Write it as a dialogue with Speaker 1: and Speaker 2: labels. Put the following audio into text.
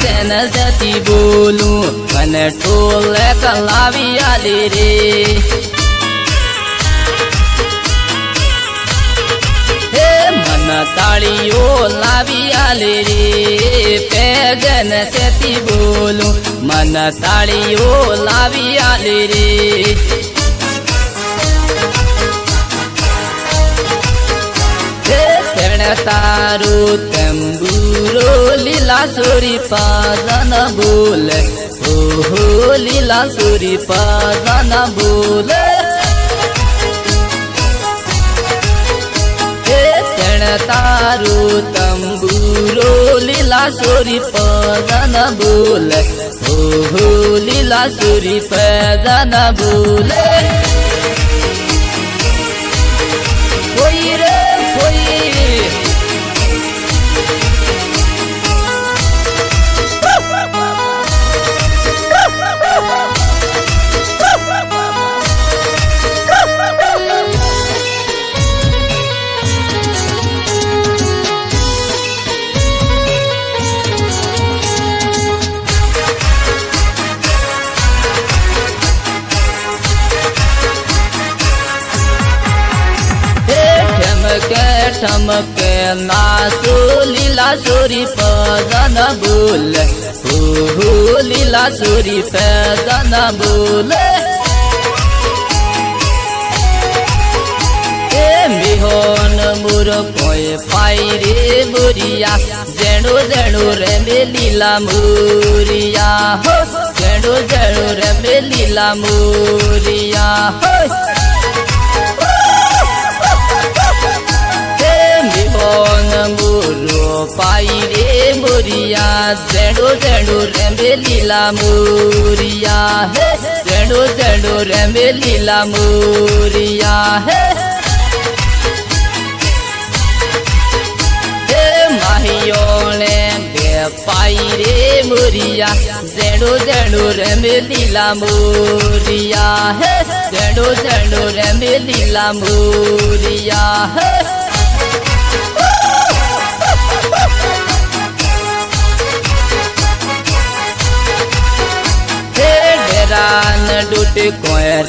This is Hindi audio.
Speaker 1: तेने जती बोलू मने टोले कलावी आली रे हे मन तालियो लावी आली रे पेगन जती बोलू मन तालियो लावी आली रे तारो तंबूरो लीला सोरी पादन बोले ओहो लीला सोरी पादन बोले तारो तंबूरो लीला सोरी पादन बोले ओहो लीला सोरी पादन बोले कोई रे कोई ठमके नाचो लीला चोरी पदन बोले ओहो लीला चोरी पदन बोले बिहोन मोर कोई पाई रे मोरिया जेणो जेणो रे मे लीला मोरिया हो जेणो जेणो रे मे लीला मोरिया हो मोरो पाई रे मोरिया जेडो जेडो रेंबे लीला मोरिया है जेडो जेडो रेंबे लीला मोरिया है माहियों ने पाई रे मोरिया जेडो जेडो रेंबे लीला मोरिया है जेडो जेडो रेंबे लीला मोरिया है डूट कोयर